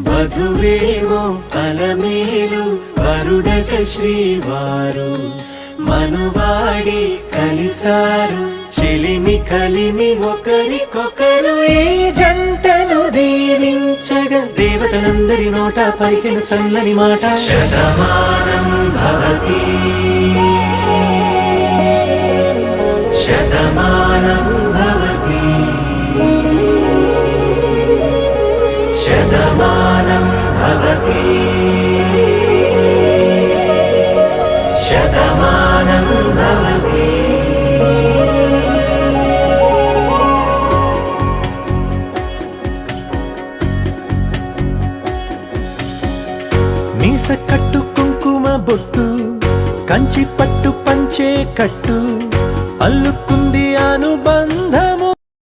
వధువేమో అలమేలు వరుడట శ్రీవారు మనువాడి కలిసారు చెలిమి కలిమి ఒకరికొకరు ఈ జంటను దీవించగా దేవతలందరి నోట పలికిన చల్లని మాట శతమానం భవతి శతమానం భవతి శతమానం భవతి శతమానం భవతి. మీస కట్టు కుంకుమ బొట్టు కంచి పట్టు పంచే కట్టు అల్లుకు